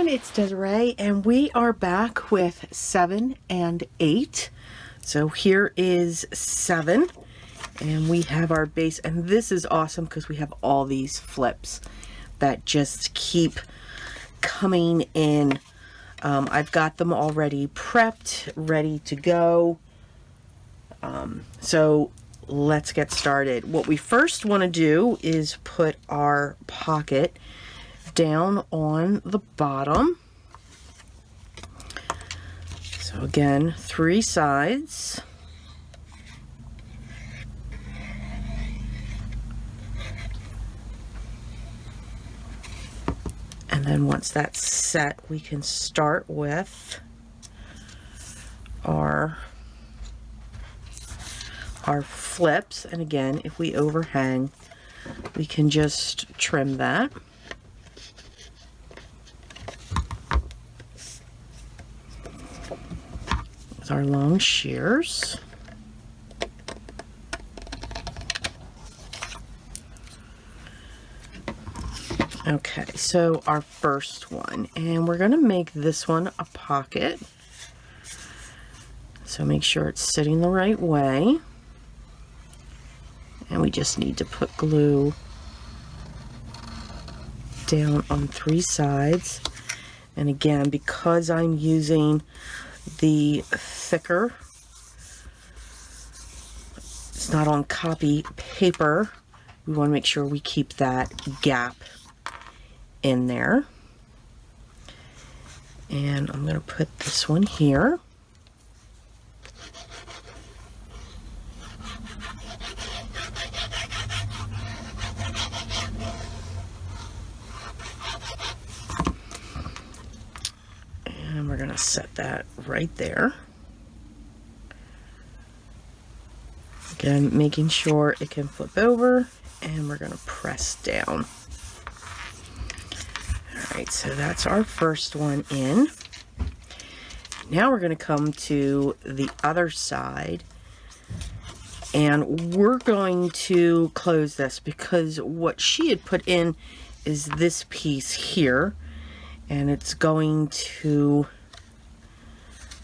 everyone, it's Desiree and we are back with 7 and 8. So here is 7 and we have our base, and this is awesome because we have all these flips that just keep coming in. I've got them already prepped, ready to go. So let's get started. What we first want to do is put our pocket down on the bottom. So again, 3 sides. And then once that's set, we can start with our flips. And again, if we overhang, we can just trim that. With our long shears. Okay, so our first one, and we're going to make this one a pocket. So make sure it's sitting the right way. And we just need to put glue down on 3 sides. And again, because I'm using the thicker, it's not on copy paper, we want to make sure we keep that gap in there. And I'm going to put this one here. And we're going to set that right there. Again, making sure it can flip over, and we're going to press down. Alright, so that's our first one in. Now we're going to come to the other side, and we're going to close this because what she had put in is this piece here, and it's going to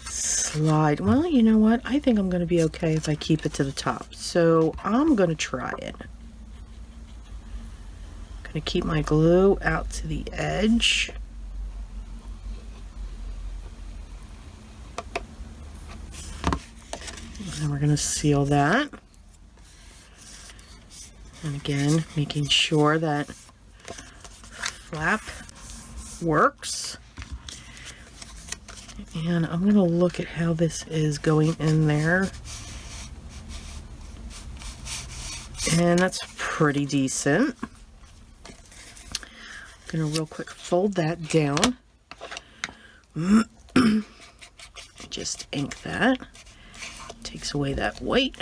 slide. Well, you know what? I think I'm going to be okay if I keep it to the top, so I'm going to try it. I'm going to keep my glue out to the edge. And we're going to seal that. And again, making sure that flap works. And I'm going to look at how this is going in there. And that's pretty decent. I'm going to real quick fold that down. Just ink that. Takes away that white.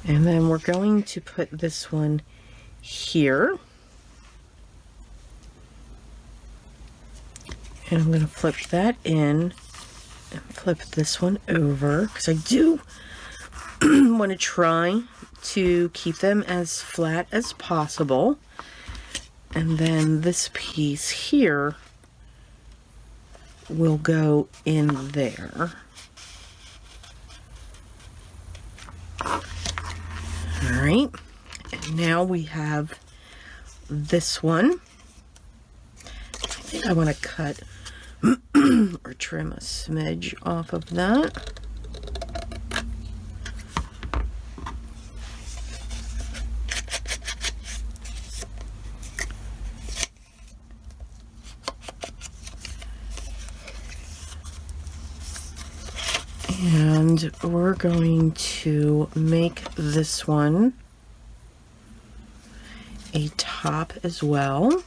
And then we're going to put this one here. And I'm going to flip that in and flip this one over because I do want to try to keep them as flat as possible. And then this piece here will go in there. Alright, and now we have this one. I think I want to cut or trim a smidge off of that. And we're going to make this one a top as well.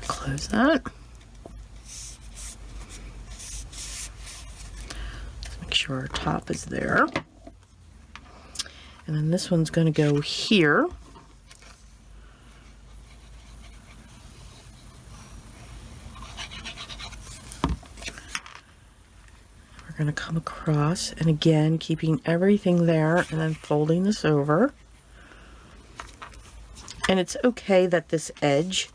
Close that. Let's make sure our top is there. And then this one's going to go here. We're going to come across, and again, keeping everything there and then folding this over. And it's okay that this edge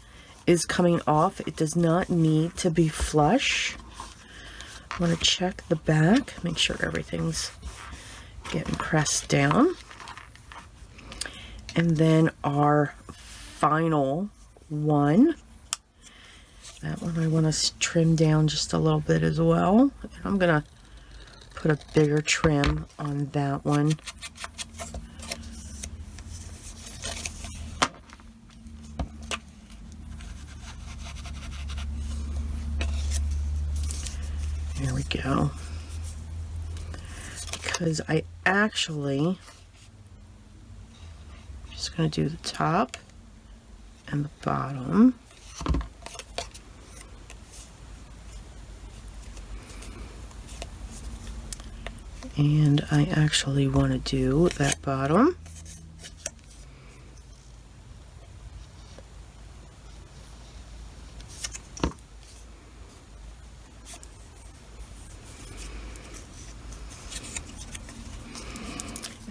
is coming off. It does not need to be flush. I want to check the back, make sure everything's getting pressed down. And then our final one, that one I want to trim down just a little bit as well. And I'm going to put a bigger trim on that one. There we go. Because I actually just going to do the top and the bottom. And I actually want to do that bottom.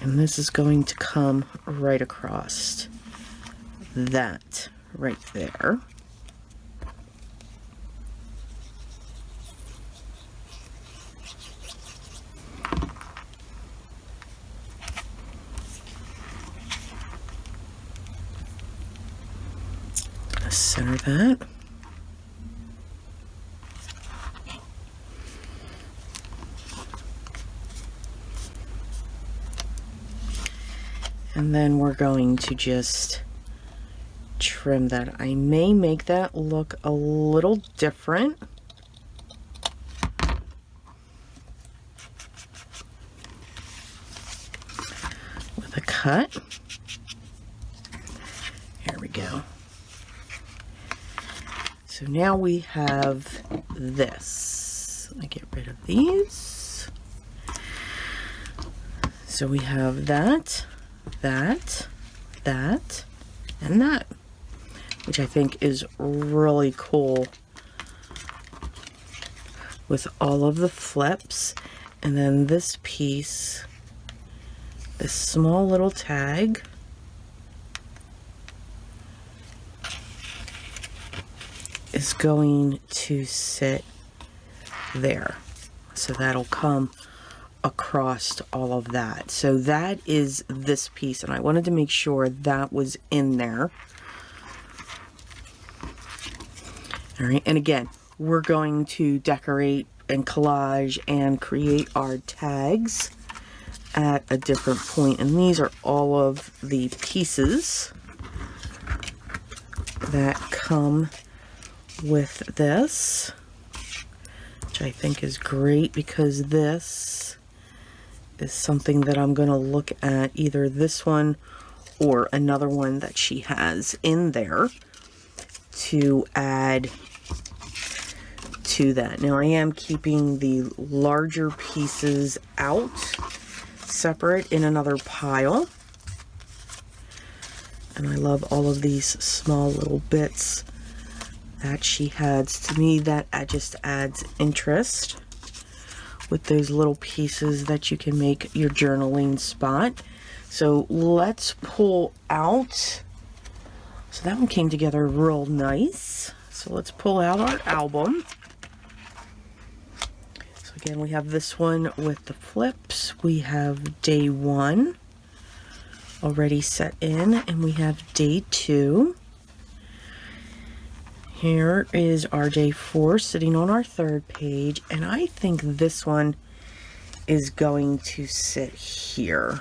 And this is going to come right across that right there. Center that. And then we're going to just trim that. I may make that look a little different. With a cut. There we go. So now we have this. I get rid of these. So we have that, that, that, and that, which I think is really cool with all of the flips. And then this piece, this small little tag, is going to sit there. So that'll come across all of that. So that is this piece, and I wanted to make sure that was in there. All right, and again, we're going to decorate and collage and create our tags at a different point, and these are all of the pieces that come with this, which I think is great because this is something that I'm going to look at, either this one or another one that she has in there to add to that. Now I am keeping the larger pieces out separate in another pile, and I love all of these small little bits that she adds. To me, that just adds interest with those little pieces that you can make your journaling spot. So let's pull out. So that one came together real nice. So let's pull out our album. So again, we have this one with the flips. We have day 1 already set in, and we have day 2. Here is our day 4 sitting on our 3rd page, and I think this one is going to sit here.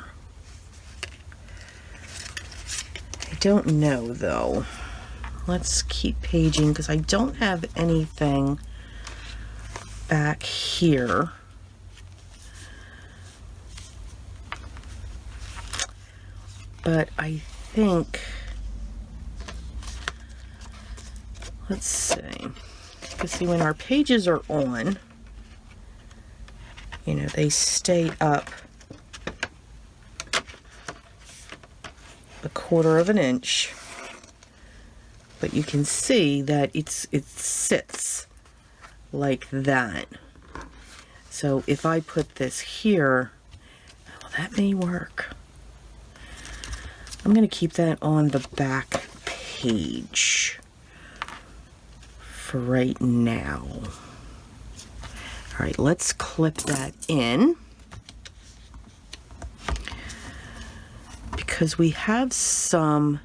I don't know though. Let's keep paging because I don't have anything back here. But I think, let's see, because see, when our pages are on, you know, they stay up 1/4 of an inch. But you can see that it sits like that. So if I put this here, well, that may work. I'm going to keep that on the back page for right now. All right, let's clip that in, because we have some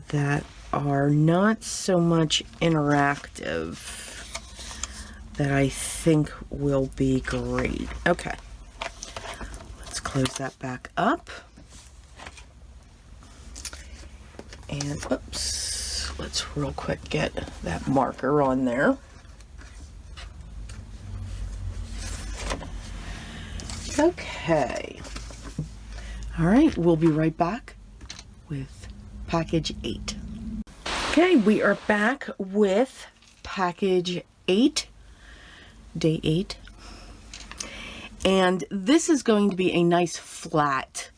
that are not so much interactive that I think will be great. Okay, let's close that back up. And oops, let's real quick get that marker on there. Okay. All right, we'll be right back with package 8. Okay, we are back with package 8, day 8. And this is going to be a nice flat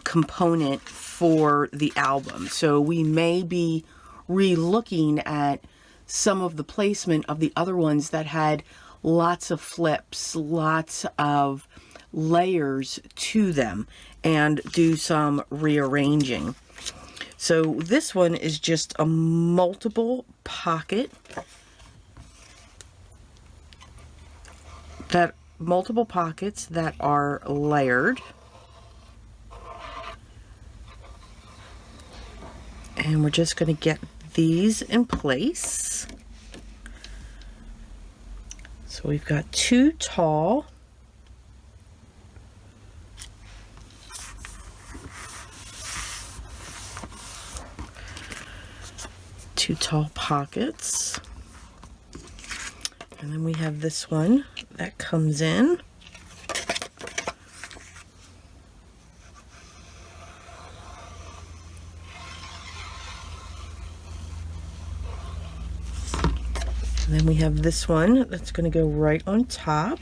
component for the album. So we may be re-looking at some of the placement of the other ones that had lots of flips, lots of layers to them, and do some rearranging. So this one is just a multiple pocket, multiple pockets that are layered. And we're just going to get these in place. So we've got 2 tall, pockets, and then we have this one that comes in. And then we have this one that's going to go right on top.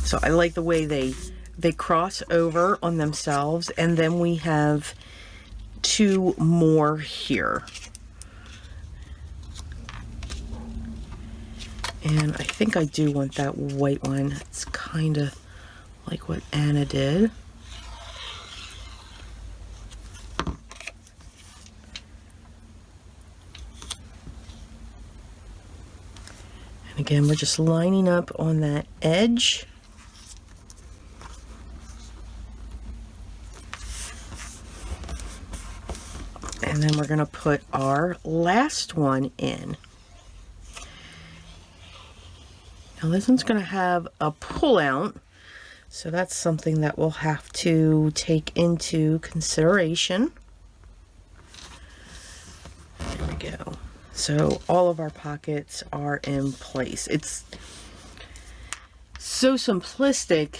So I like the way they cross over on themselves, and then we have 2 more here. And I think I do want that white one. It's kind of like what Anna did. And again, we're just lining up on that edge. And then we're going to put our last one in. Now this one's going to have a pull out, so that's something that we'll have to take into consideration. There we go. So all of our pockets are in place. It's so simplistic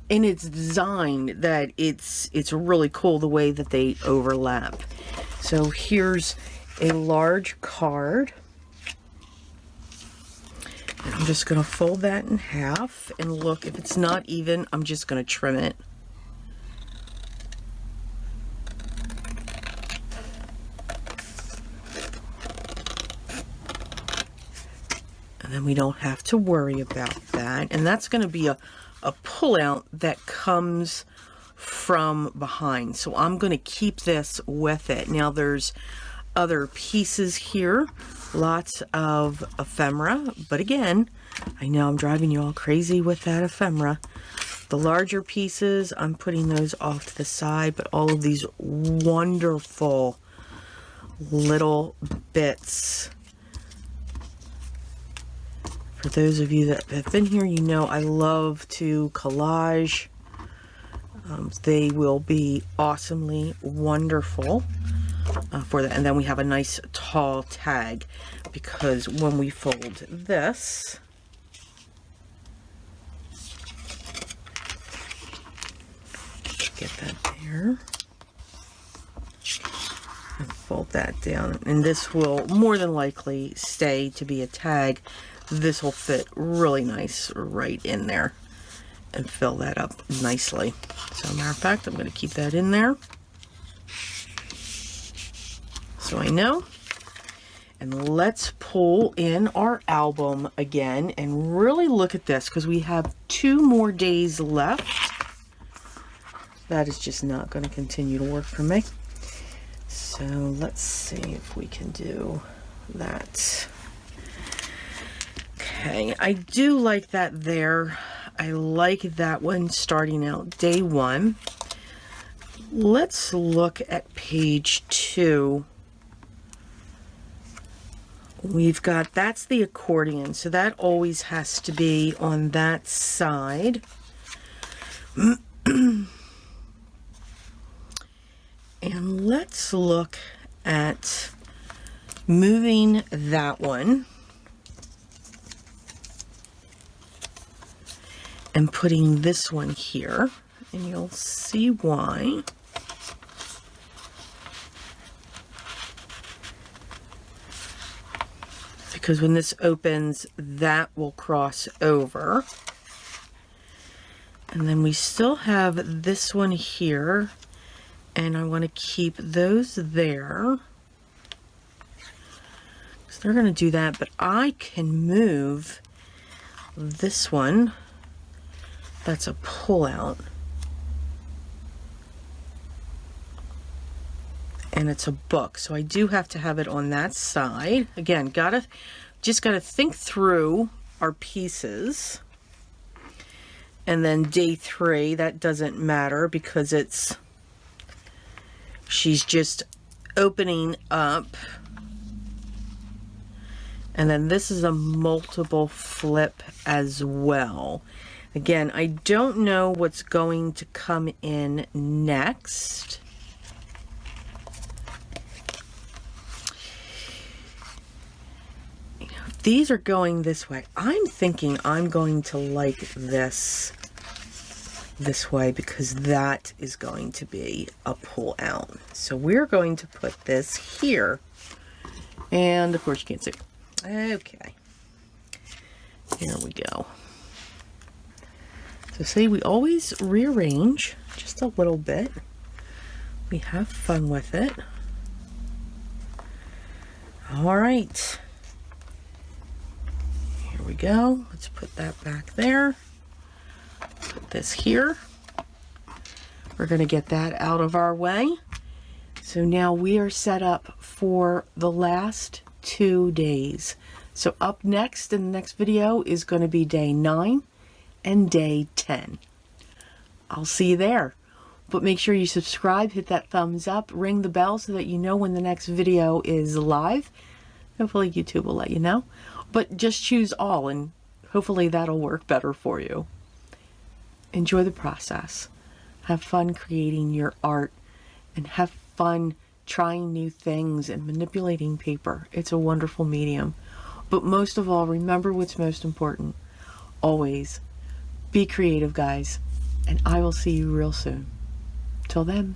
in its design that it's really cool the way that they overlap. So here's a large card. And I'm just going to fold that in half, and look, if it's not even, I'm just going to trim it. And then we don't have to worry about that. And that's going to be a pull-out that comes from behind. So I'm going to keep this with it. Now there's other pieces here, lots of ephemera, but again, I know I'm driving you all crazy with that ephemera. The larger pieces, I'm putting those off to the side, but all of these wonderful little bits. For those of you that have been here, you know I love to collage. They will be awesomely wonderful for that. And then we have a nice tall tag, because when we fold this, get that there, and fold that down, and this will more than likely stay to be a tag this will fit really nice right in there and fill that up nicely. So matter of fact, I'm going to keep that in there so I know. And let's pull in our album again and really look at this, because we have 2 more days left. That is just not going to continue to work for me. So let's see if we can do that. Okay, I do like that there. I like that one starting out day 1. Let's look at page 2. We've got, that's the accordion, so that always has to be on that side. And let's look at moving that one and putting this one here, and you'll see why. Because when this opens, that will cross over. And then we still have this one here, and I want to keep those there. So they're going to do that, but I can move this one. That's a pull out. And it's a book, so I do have to have it on that side. Again, just gotta think through our pieces. And then day 3, that doesn't matter because she's just opening up. And then this is a multiple flip as well. Again, I don't know what's going to come in next. These are going this way. I'm thinking I'm going to like this way because that is going to be a pull out. So we're going to put this here. And of course you can't see. Okay. Here we go. So see, we always rearrange just a little bit. We have fun with it. All right. Here we go. Let's put that back there. Put this here. We're going to get that out of our way. So now we are set up for the last 2 days. So up next in the next video is going to be day 9 and day 10. I'll see you there. But make sure you subscribe, hit that thumbs up, ring the bell so that you know when the next video is live. Hopefully YouTube will let you know. But just choose all and hopefully that'll work better for you. Enjoy the process. Have fun creating your art and have fun trying new things and manipulating paper. It's a wonderful medium. But most of all, remember what's most important. Always be creative, guys. And I will see you real soon. Till then.